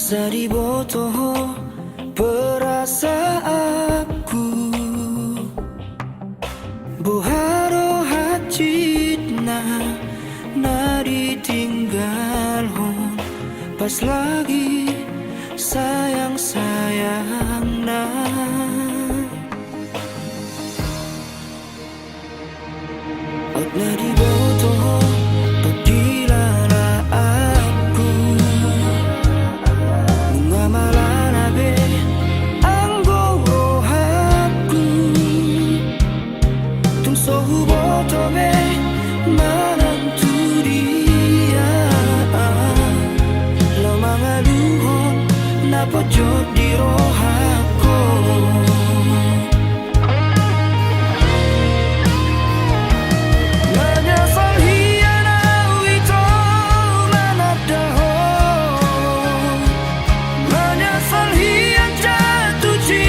Sariboto perasaanku Boharo hacitna na ditinggal hon pas lagi sayang-sayang na Out na diboto pagkilala aku Bunga malanabe ang gorohaku Tung sohuboto me mananturia Lo mga luhon na pojok di rohako Menyesal hian jatuh cinta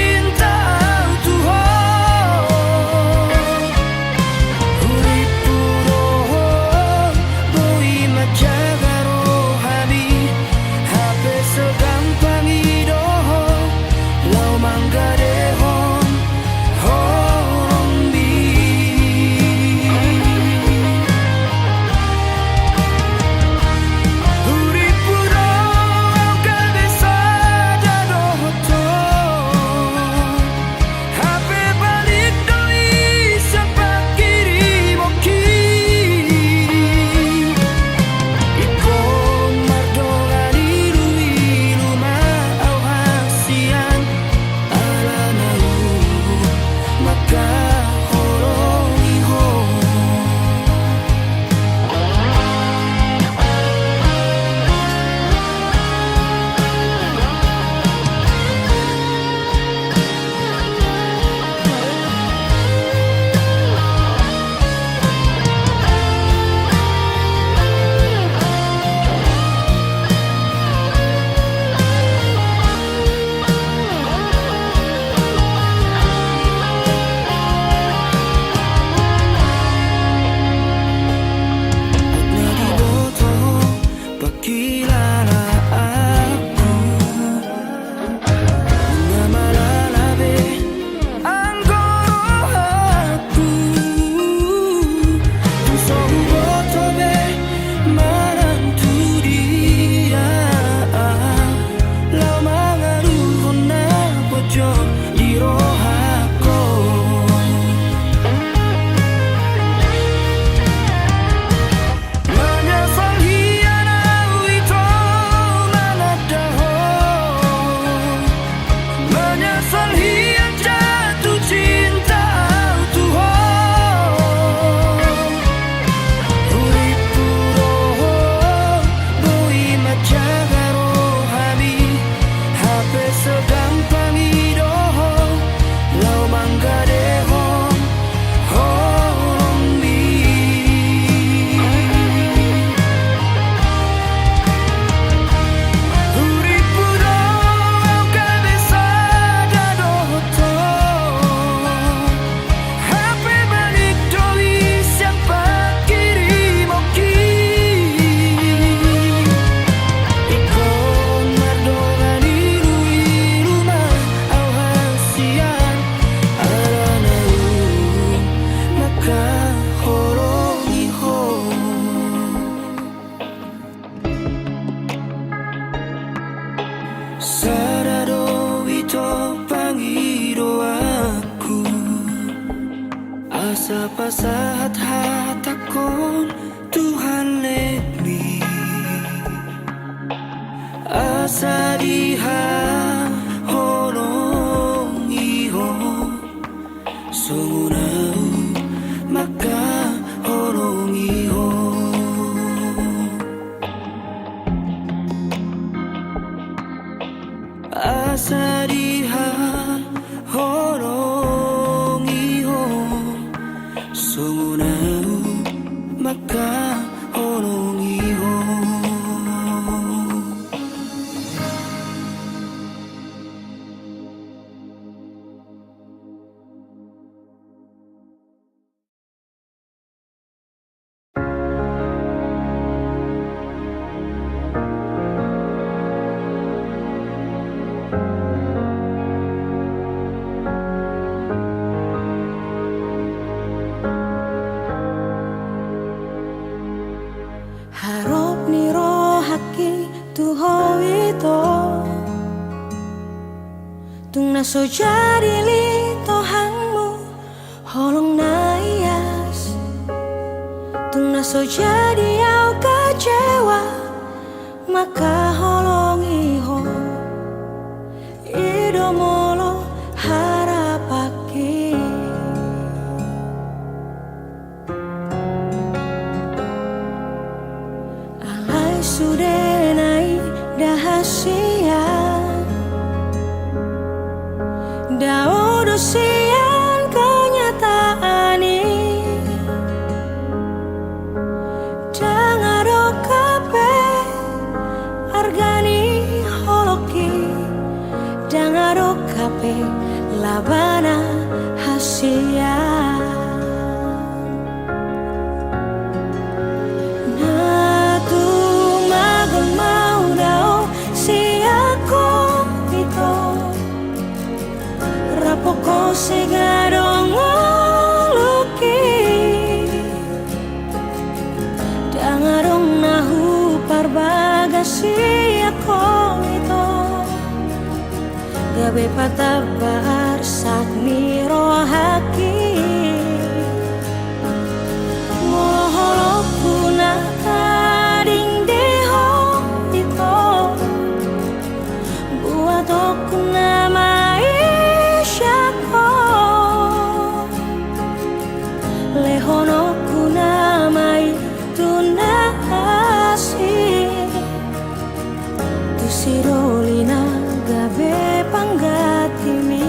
pasahat hatakon Tuhan let me asa diha honong iho sungunau maka honong iho asa diha honong iho sungunau maka honong iho Harap ni rohaki tuho ito tung naso jadi li tohangmu holong naias tung naso jadi au kecewa maka holong iho idomolo harapaki sudah naik dahasia daudo sian kenyataan ini dangado kape argani holoki dangado kape labana hasia Poko segadong luki dangarong nahu parbagasi ako ito gabe patabar sakni rohaki moholokku na kading deho ito buat aku namai lehono kunamai tunasi tusirolina gabe panggatimi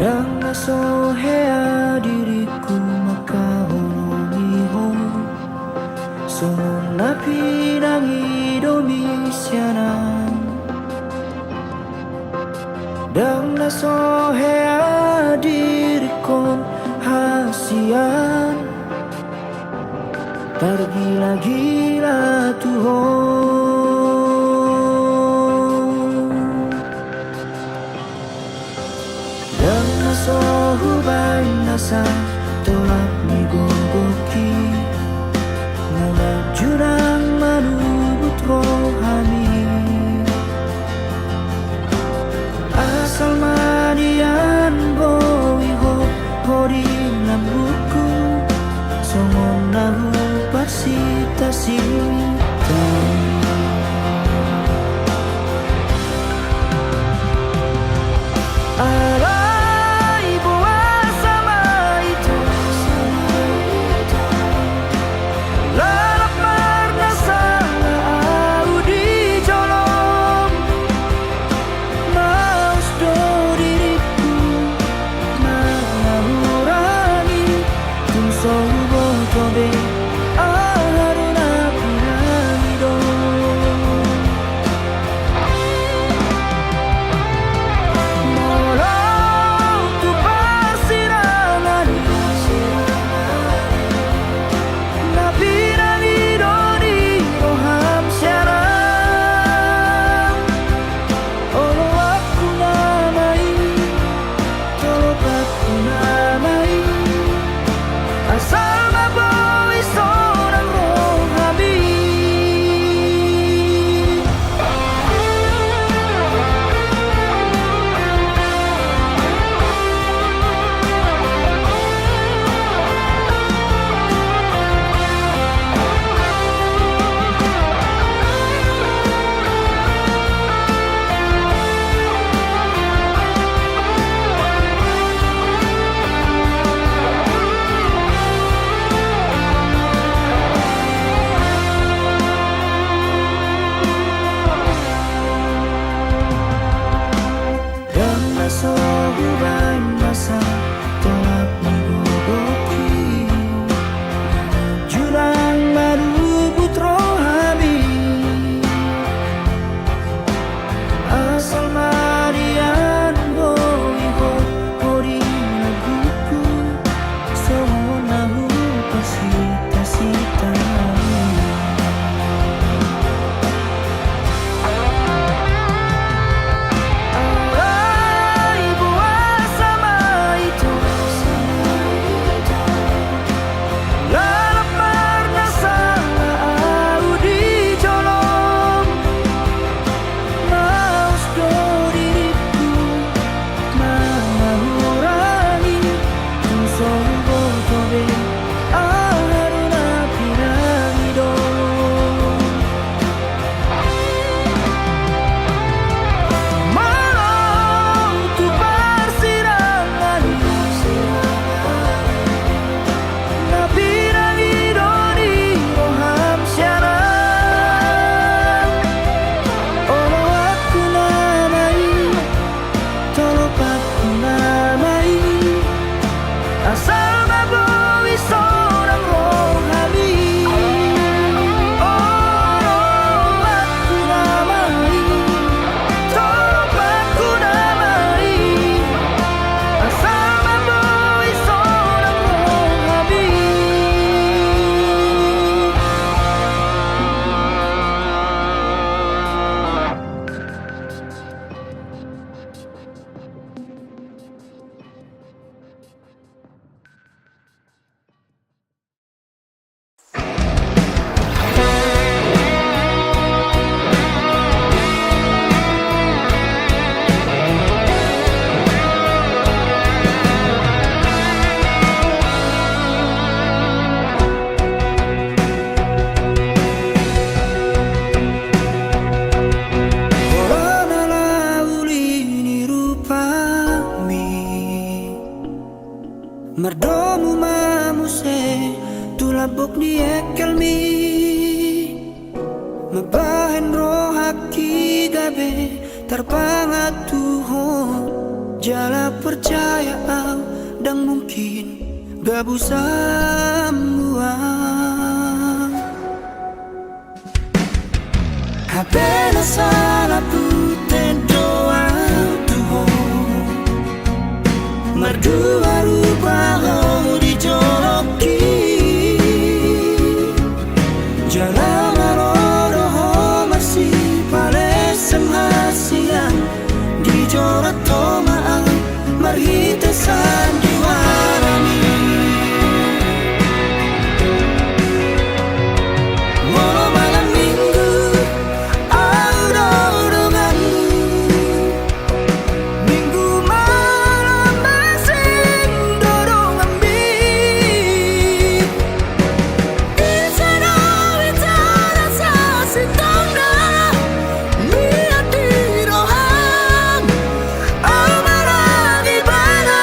Dang nasohea diriku maka holomiho Songon napi nangi domisianan Dang nasohea dirikon hasian Tergila-gila tuhon Dan nasohubay nasa tolak ni gogoki Nana jurang manubut rohani Asal manian bowi ho hori nambuku Songon nahu pasita-sita Alay buah sama itu Lalap marna sana au di jolong Maus do diriku Mengurangi Tung sobo tobe Aharuna piramido Molau tu persirangan Na piramido di roham siaran Olo aku namai Tolopat ku namai Asal maboy seorang rohani Dan nasohubay masa tolak menggogoki Jurang marubut rohani Asal marian boy ho hori naguku Songon nahu pasita-sita Alay buah sama itu Lalap marna sana au di jolong Maus do diriku mengurangi Tung sobo tobe Aharuna piramido Malau tu persirangan Na piramido di roham siaran Olo aku namai Tolopat ku namai Asal maboy seorang rohani Olo aku namai Tolopat ku namai Asal maboy seorang rohani Corona lauli ni rupami Merdomu mamuse tulabok ni ekelmi Mabahen rohaki gabe tarpangat tuhon Jala percaya dan mungkin gak bisa buang. Apenas salah tu doa tuho Merdua rubah di joloki Jalan rodoh masih palesem hasian Di jorat tomaan marhitesan diwarami Walau malam minggu au denganmu Minggu malam masing dorong ambil Isana witara sasi tangga Niat dirohang amarah di bana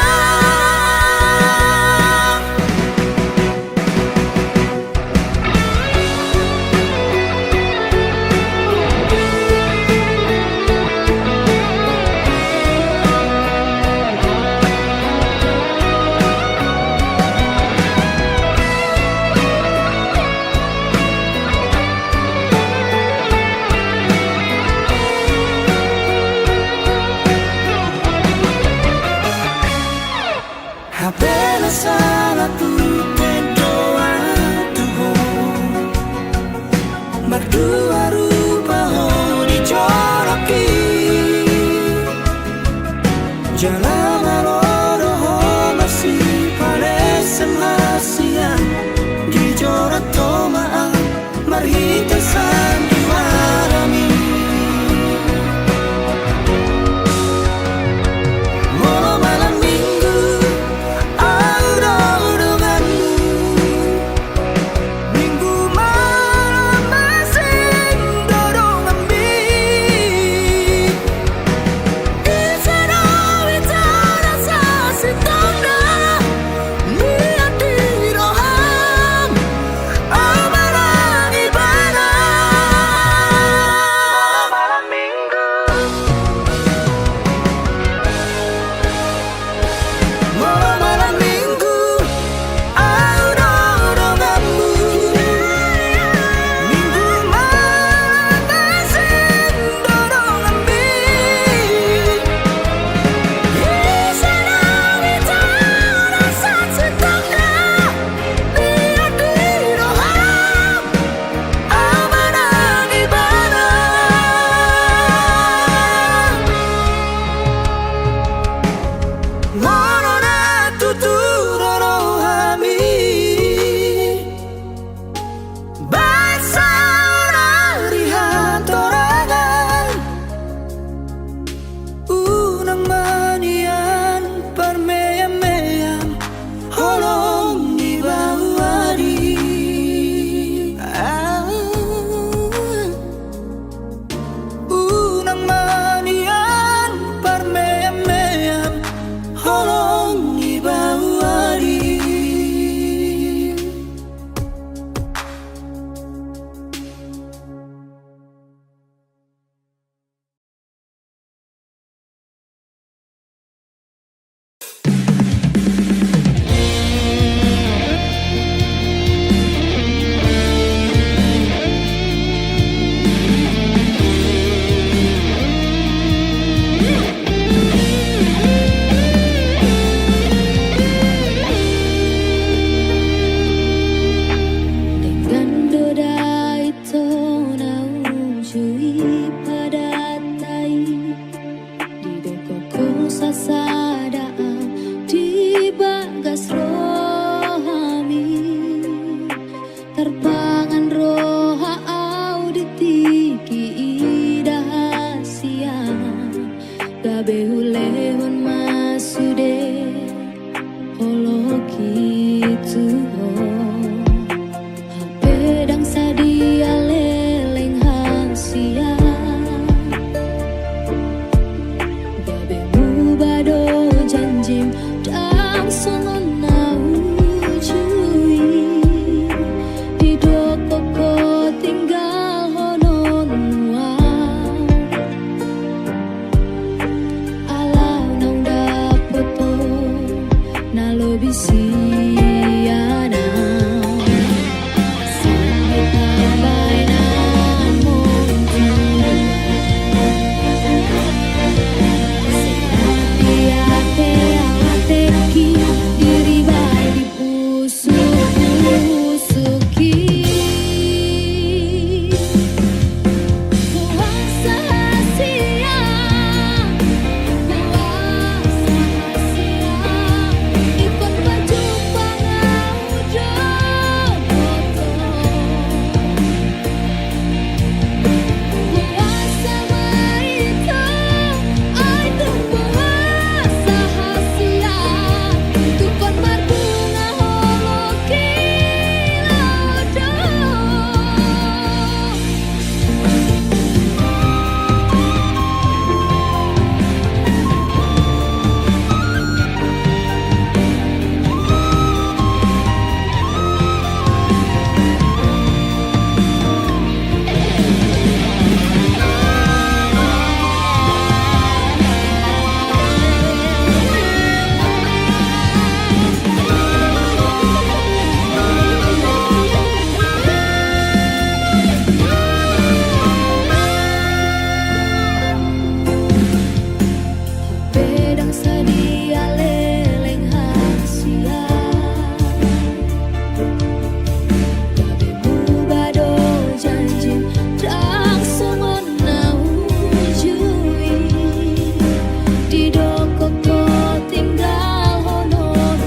Apenas salah tu doa tuho Berdua rupa di joroki Jalan rodoh masih palesem hasian Di jorat tomaan marhitesan diwarami Walau malam minggu au denganmu nalo bisiana sangita bainan muncul hati-hati diri baik dipusuk-pusuki puasa siang ikut baju pangaujo puasa maito ai puasa siang tukon marbunga holoki laudo pedang sadia leleng hasia kabemu bado janji tak semena ujui di doko ko tinggal honor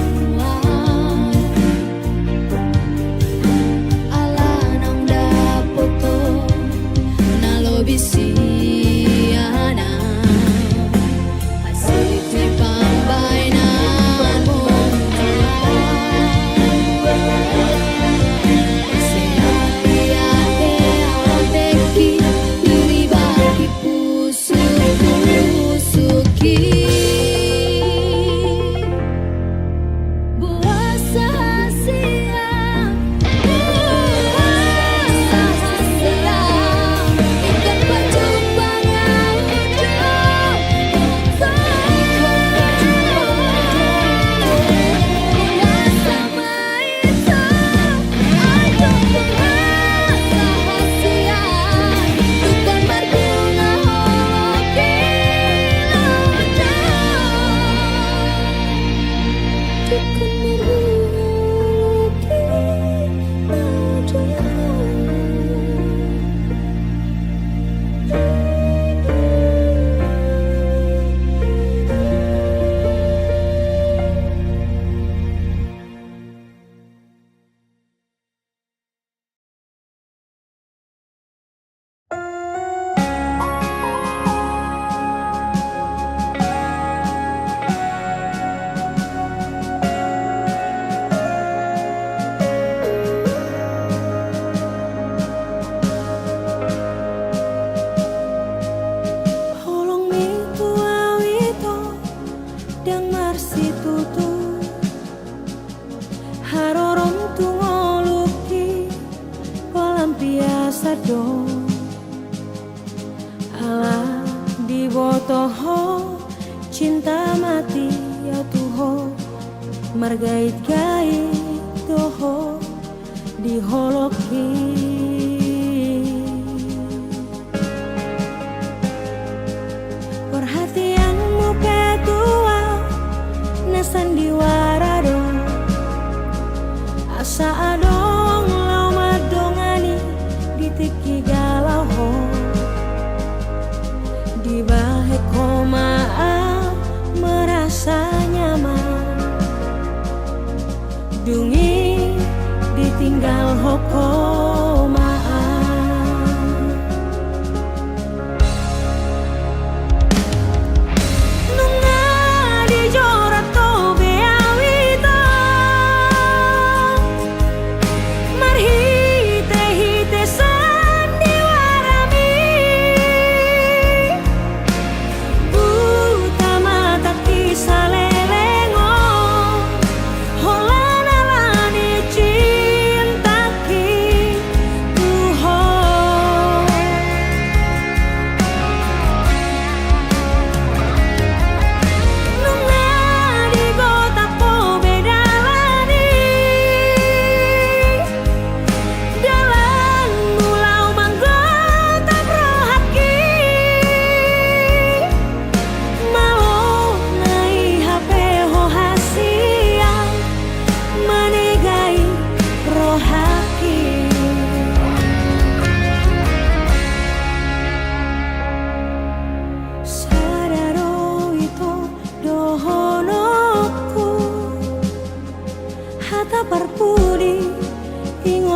ala nang dapoto nalo bisiana Asiti pambainan hati-hati diri bagi pusuk-pusuki puasa siang ikan baju pangaujo puasa maito ai puasa siang tukon marbunga holoki laudo tukon marbunga holong mitu awito dang marsi tutu harorom tu ngoluki kolam biasa dong ala di botoho cinta mati ya tuho margait-gait toho di holoki perhatianmu ketua na sandiwara dong asa adong lau madongani ditiki galau ho di bahe komaa merasa nyaman dungi ditinggal hokomaan nunga di jorat to beawito marhite-hite sandiwarami buta mata kisah lelengo holana lani cintaki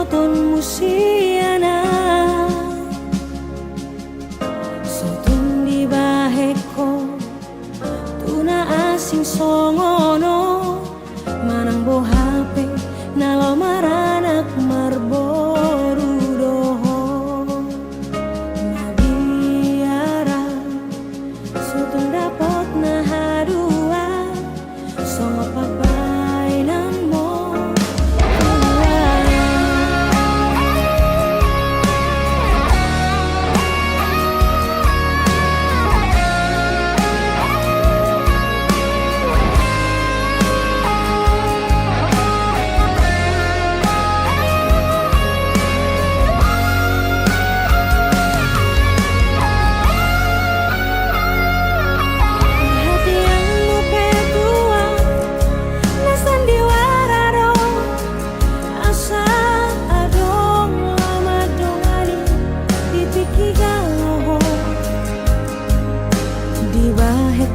ingoton musiana sotun di baheko tuna asing songono manang bo hape nalo maranak marboru doho nabiara sotun dapat nahadua songo pabainan mo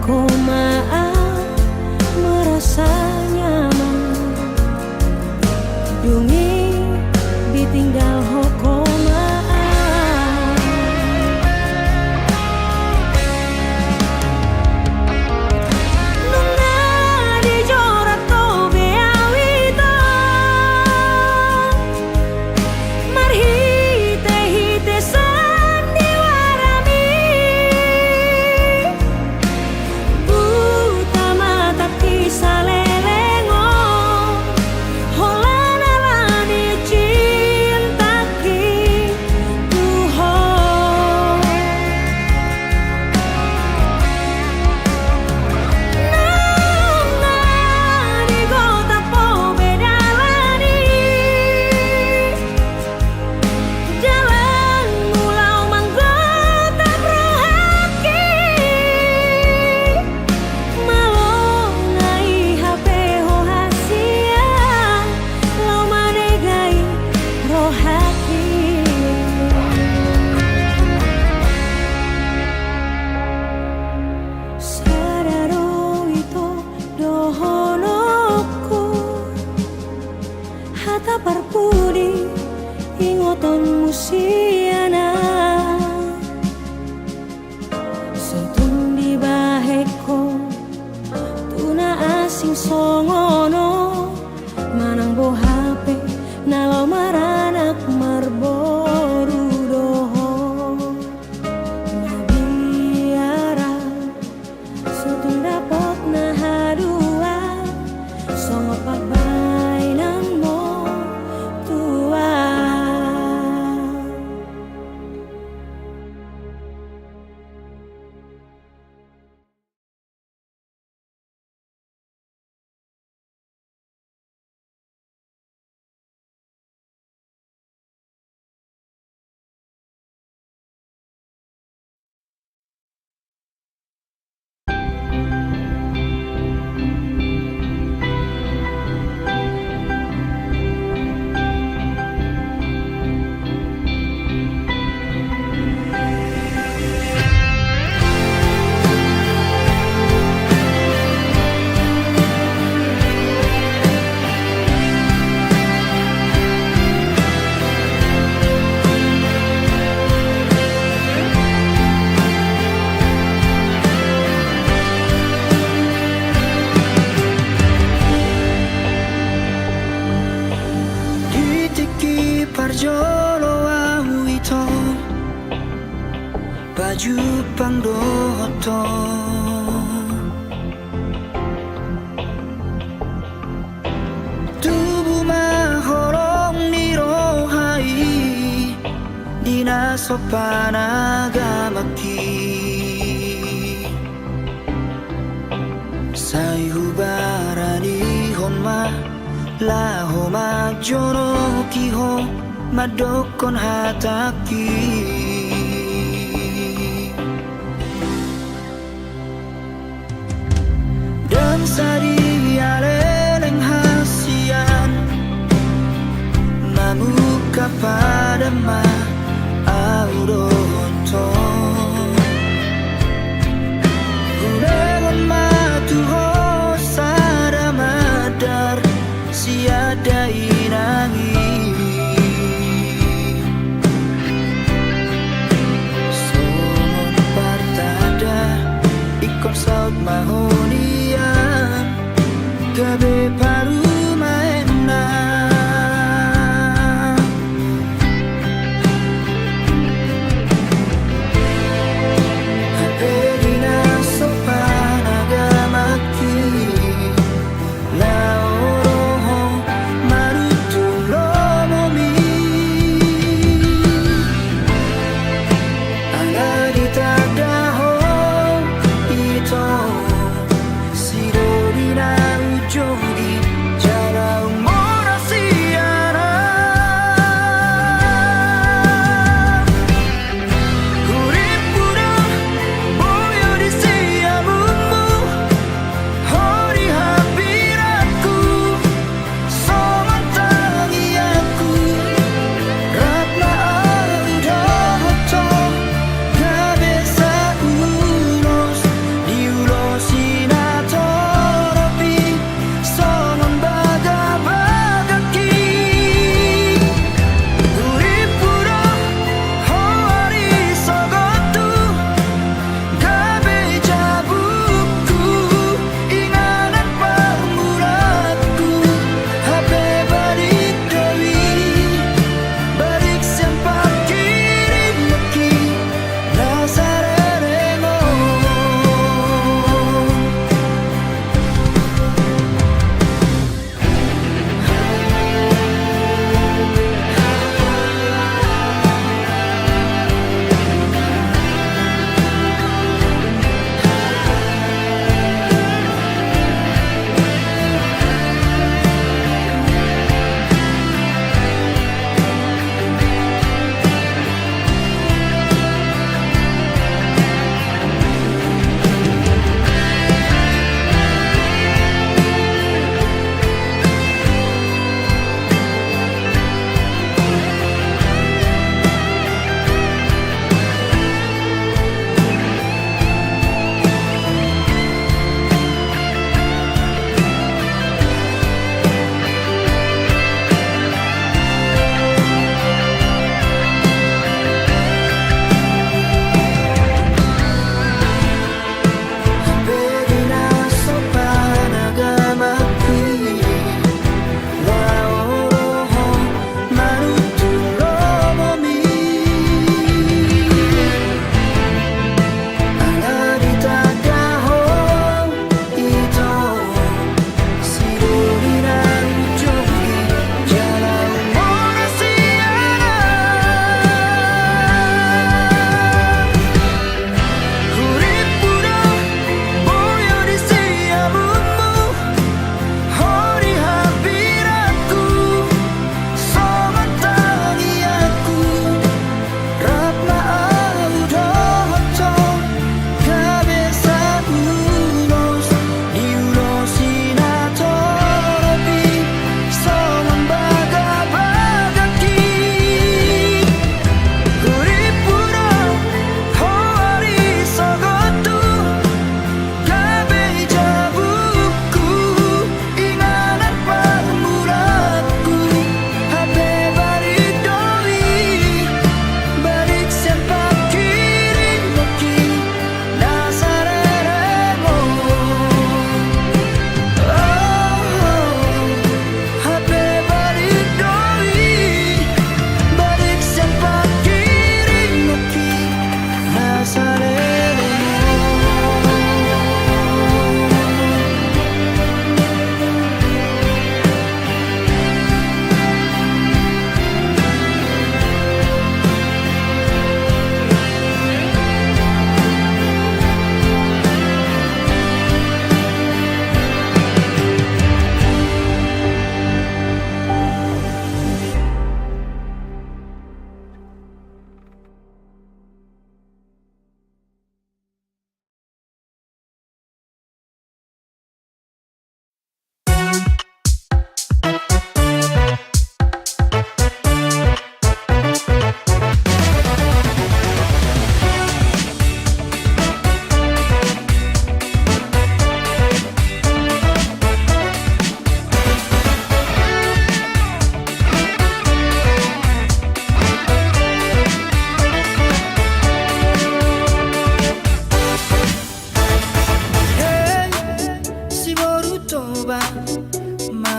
komaan merasa nyaman dungi ditinggal hokomaan nunga dijorat to beawita marhite hite sandiwarami salelengo holana lani cintaki tuho nana di gota po bedalani jalan mulau manggota prohaki malo hata parpudi ingoton musiana sotun di baheko tuna asing songono manang bo hape nalo maranak marboru doho nabiara sotun dapat nahadua songo pabainan mo tua. Parjolo au ito baju pangdoto tubuh mahorong nirohai dina sopan agamaki sayubarani honma laho magjono kiho madokon hataki dan sari aleleng hasian mamuka pada ma auronto gunawan matuho sada madar siada inangi 壁パルマエナHaperina sopana gamaki Laoroho marutu lomomi Agarita daho ito Sidorina ujogi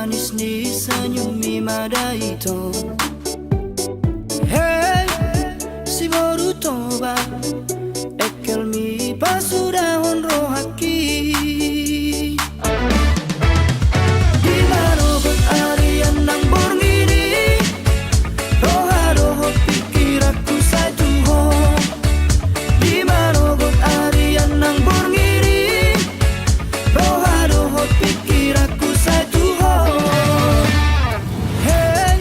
manis ni senyumi madaito. Hey, si baru toba ekel mi pasudahon rohaki. Di mana berarian nang borngini, roha pikir aku satu ho. Di mana berarian nang borngini, roha pikir aku satu ho. Hey,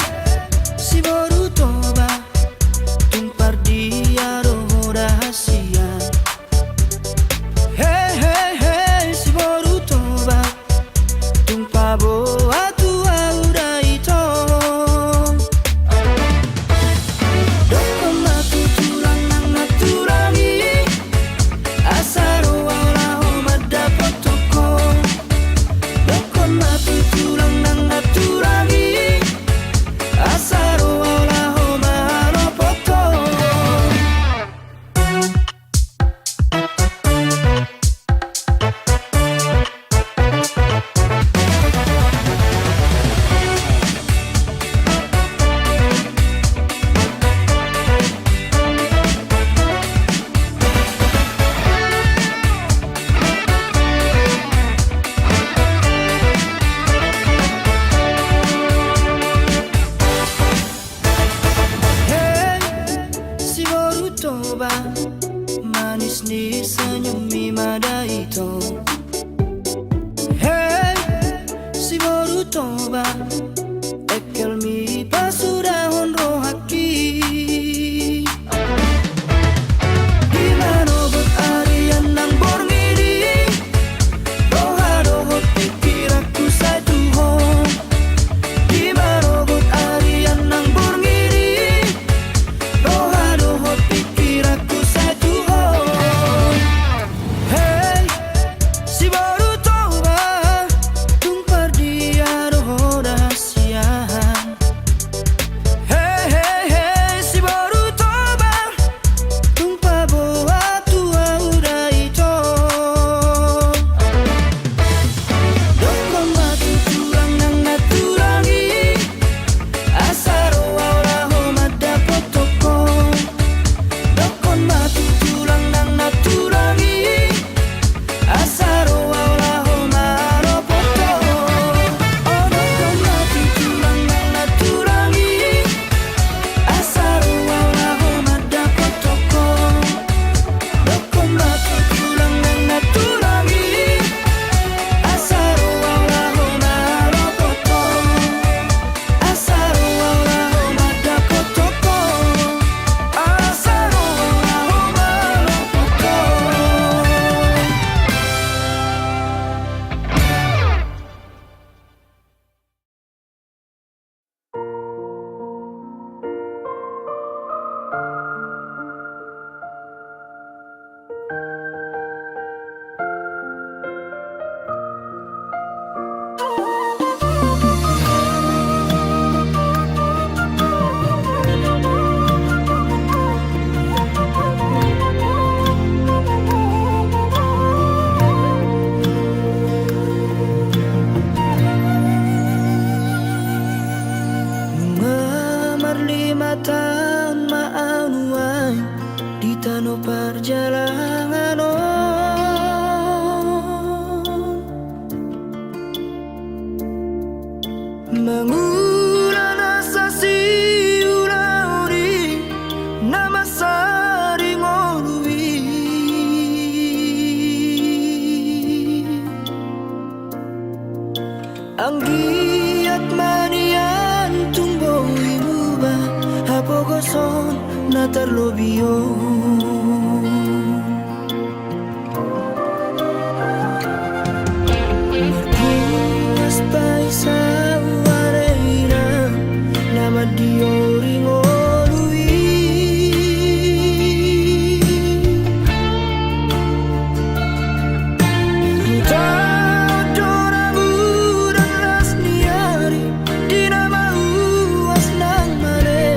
si baru toba tumpar dia roho rahasia. Hey, hey, hey, si baru toba tumpah boa tua udah itu. Dokon matu tulang nang naturangi, asaro wala homa dapat toko. Dokon matu tulang nang naturangi, asaro wala homa halo poto. Hey, si baru toba manis ni senyumi madaito. Hey, si baru toba ekel mi pasudahon rohaki. Di mana berarian nang borngini, roha pikir aku satu ho. Di mana berarian nang borngini, roha pikir aku satu ho. Hey, si baru toba tumpar dia roho rahasia. Hey, hey, hey, si baru toba tumpah boa tua udah itu. Dokon batu tulang nang naturangi, asaro wala homa dapat toko. Dokon batu tulang nang naturangi, asaro wala homa halo poto. Oh, dokon batu tulang nang naturangi, asaro wala homa dapat toko. Dokon batu tulang nang naturangi, asaro wala homa halo poto. Asaro wala homa dapat toko. Asaro wala homa halo poto. Mengamar 5 tahun maanuai di tanah perjalanan mengulang asa si ulauri nama sari ngorui. Anggiat manian tumbo imuba hapo goson na terlobio. Marpuas paisa wareira nama diori ngolui. Tadoramu dan lasniari di nama uas nang mare.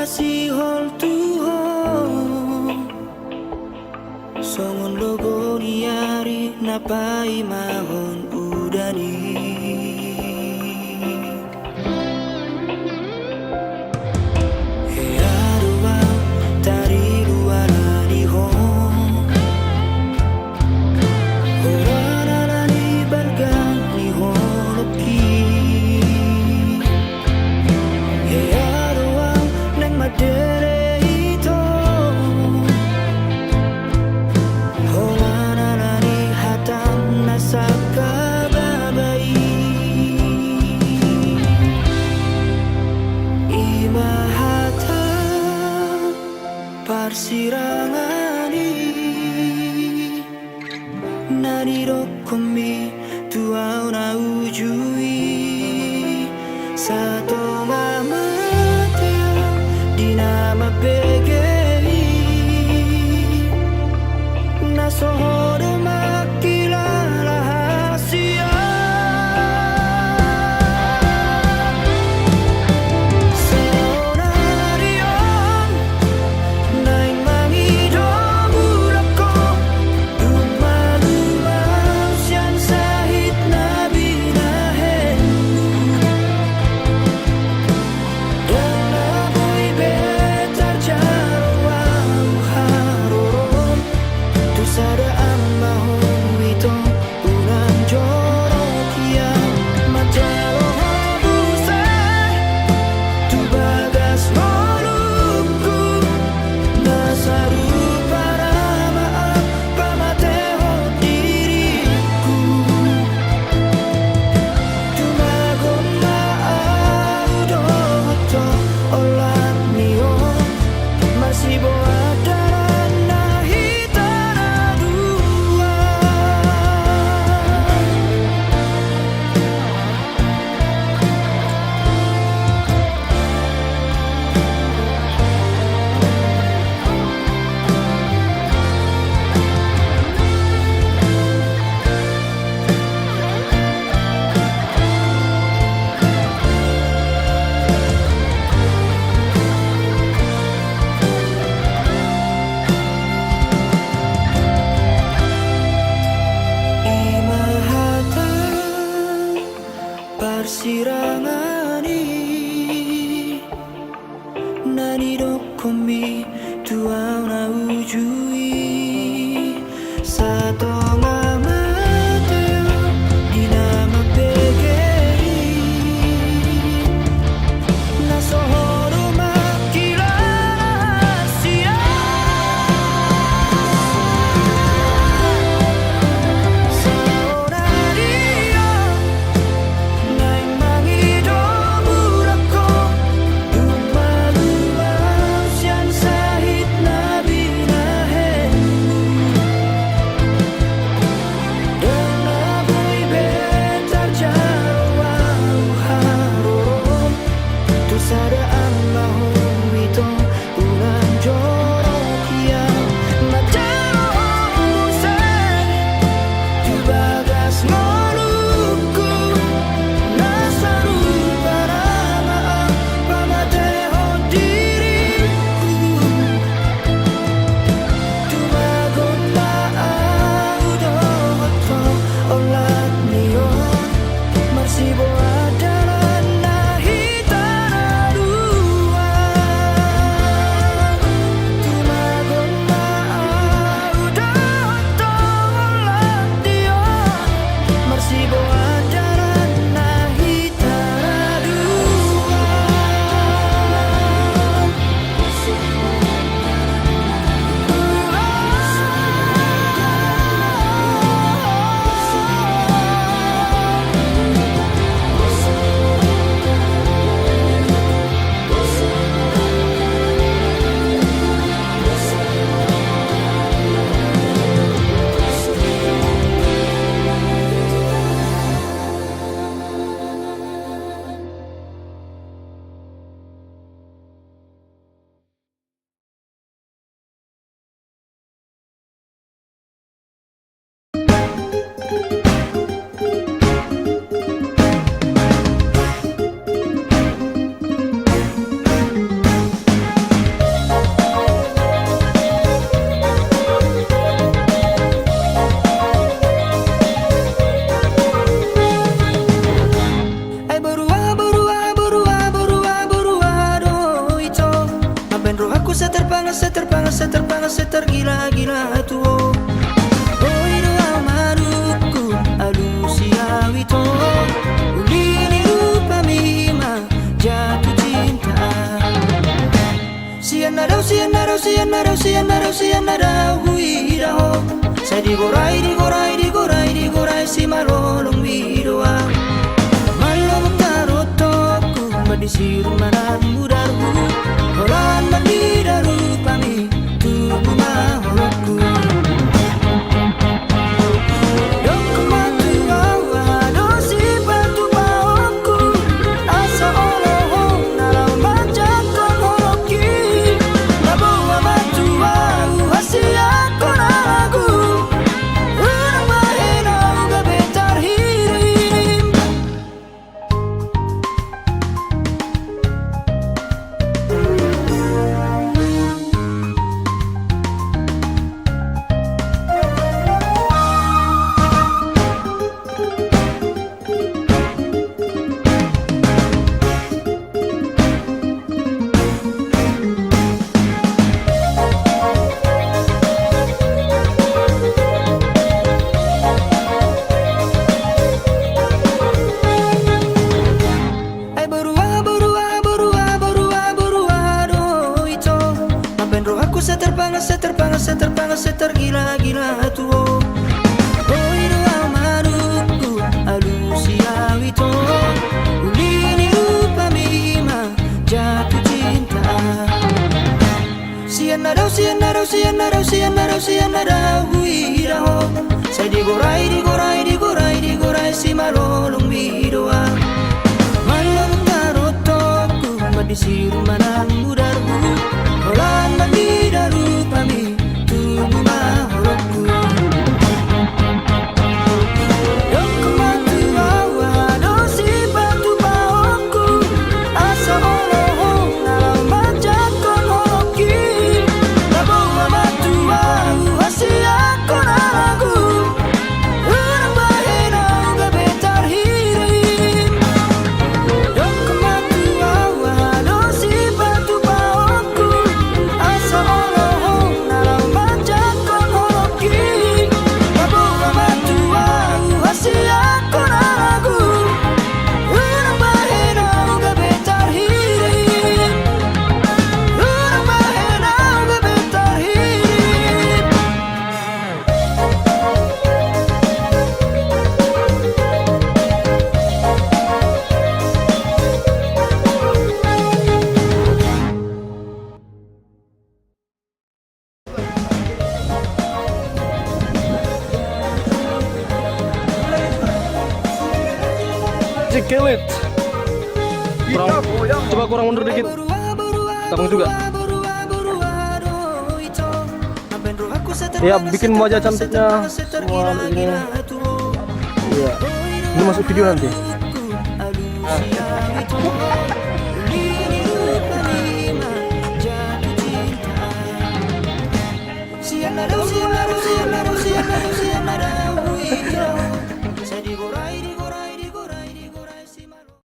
masihol tuhon songon logo niari napai mahon udani Hearua tari luara nihon Horana ni barga nihon oki Hearua neng madere ito Horana ni hatang nasaka babai Imahata parsirangani Nariro komi tuau na ujui Sato mamateo dinama pegei Nasohoro makilala hasia Seonarion Naing mangido burako Dumalumaw siyan sahit na binahen Dan ako'y betar jaraw haroron Tu sadaan mahong ito Unang jorokia Majalo habusay Tu bagas molukku Nasaru para maaf Pamateho diriku Tumagon maaudo to Olat niyo Masih buat daran na hitara dua Imahata parsirangani Nanido komi tuau na ujui Sato mamateo dinama pegei Nasohoro makilala hasia Seonarion Naing mangido burako Dumalumaw siyan sahit na binahen se tergila-gila tuo. Oi doa maruku alusia wito. Ulini rupa mima jatuh cinta. Sianarau sianarau sianarau sianarau sianarau huiraho. Saya digorai digorai digorai digorai si malolong widoa. Malolong tarotoku madisiru manan mudaru. Horan mandidaru pami tubuh maholoku. Dongku matu awa dosi batu baoku. Asa oloho nalau majakon holoki. Nabawa matu au hasia konagu. Urang mahenau gabetar hirim. Ay berua berua berua berua berua do ito. Maben roh aku seterpanga seterpanga seterpanga setergila-gila tuo. Oi doa maruku alusia wito. Ulini rupa mima jatuh cinta. Sianarau sianarau sianarau sianarau sianarau huiraho. Saya digorai digorai digorai digorai si malolong widoa. Malam tarotoku madisiru manang mudaru. Holan mandidaru pami tubuh maholoku. Dongku matu awa dosi batu baoku. Asa oloho nalau majakon holoki. Nabawa matu au hasia konagu. Urang mahenau gabetar hirim. Dongku matu awa dosi batu baoku. Asa oloho nalau majakon holoki. Nabawa matu au hasia konagu. Urang mahenau gabetar hirim. Urang mahenau gabetar hirim. Cikilit. Coba kurang mundur dikit. Tabung juga. Ya, bikin wajah cantiknya semua ini. Iya. Ini masuk video nanti. Sianarau sianarau sianarau sianarau sianarau huiraho. Saya digorai digorai digorai digorai si malolong.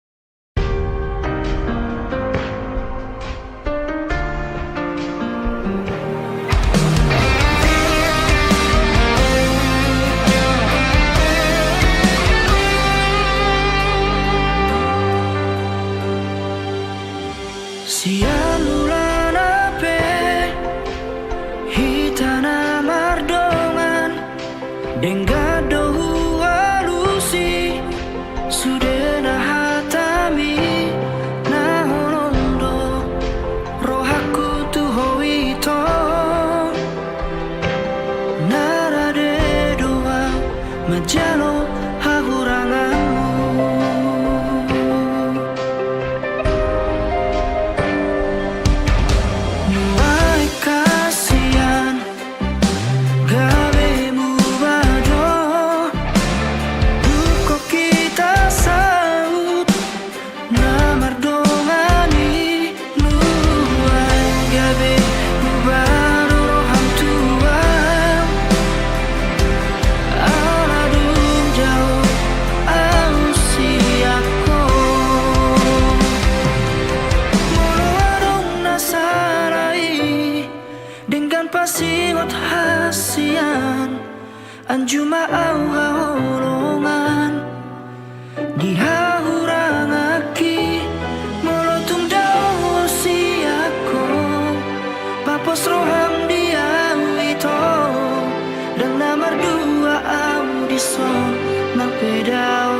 Sialulan ape hitana mardongan denggado alusi sudena hatami nahonondo rohaku tu hoito narade doa majalo hahuranganmu. Anjuma au haolongan dihahurang aki molotung dawo siako papos roham dia wito dan nomor dua audison nang pedao.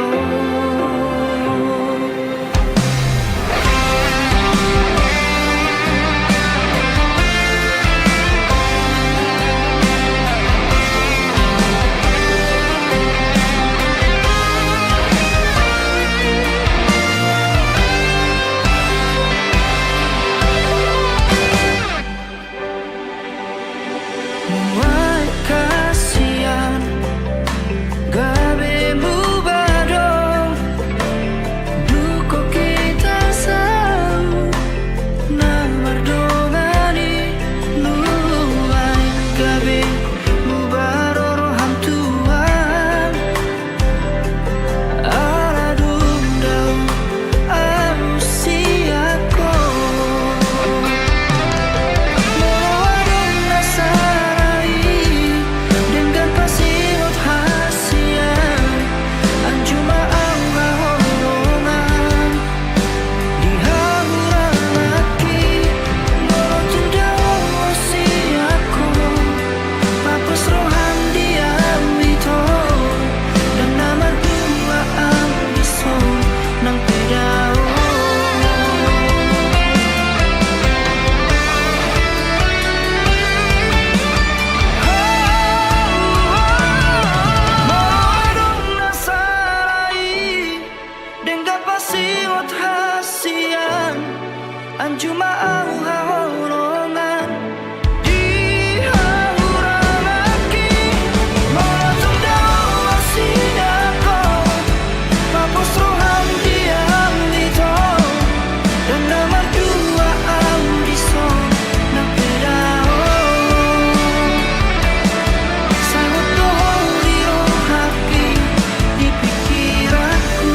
Muai kasihan gabe mubadong duko kita sau na mardongani nuai gabe mubadoro ham Tuhan ala dundau anusiako mewarung nasarai dengan pasirut hasian anjuma au haolongan dihahurang aki molotun dawo siako papus roham dia wito dan nomor dua audison nang pedao. Mewarung nasarai dengan pasiwat hasian anjuma au haolongan dihahurang aki molotun dawo siako papus roham dia wito dan nomor dua audison nang pedao. Sangat dohori rohaki di pikiranku.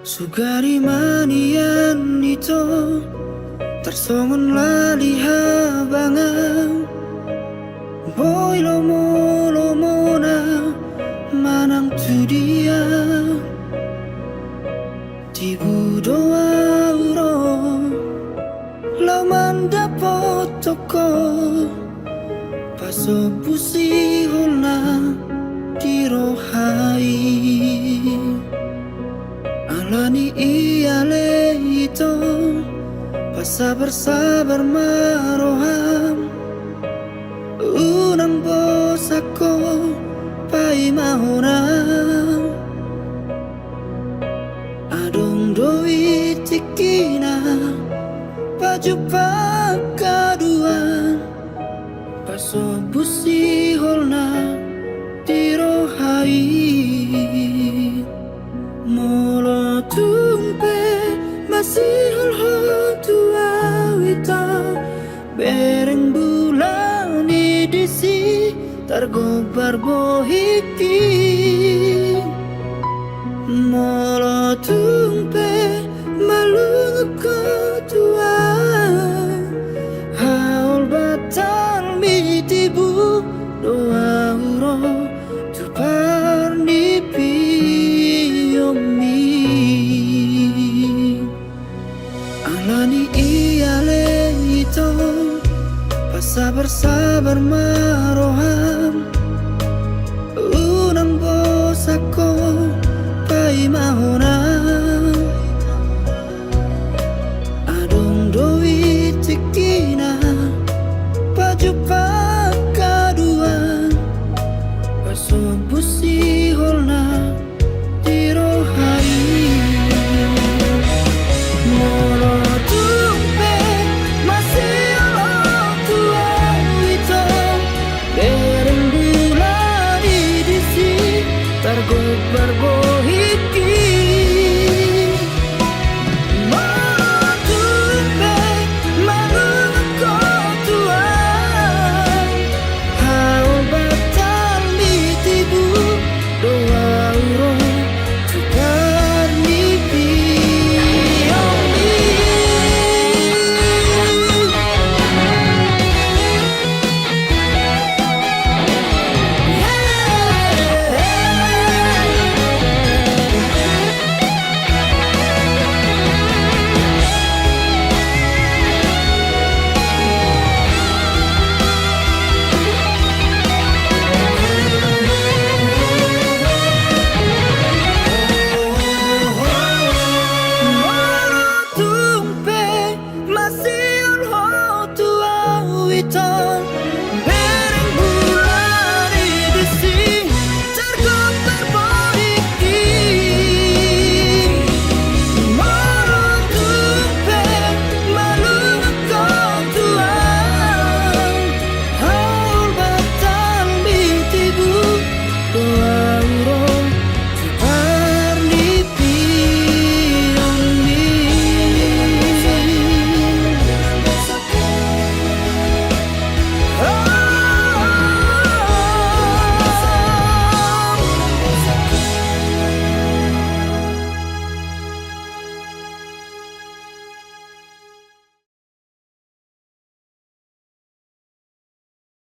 Sugari manian ito tersongon lali habangan boy lomo na manang tu dia tibu doa uro lau mandapot toko paso pusi holna dirohai alani iale ito pasabar maroham unang bosako pai mahona adong doi tikina baju pakaduan paso busi holna dirohai molo tumpe masih hal tua wita bereng bulan disi tergobar bohiki molo tumpe malung tua haul batal mi tibu doa uro tu parni piyomi alani iale ito pasabar maroham unang bosako pai mahona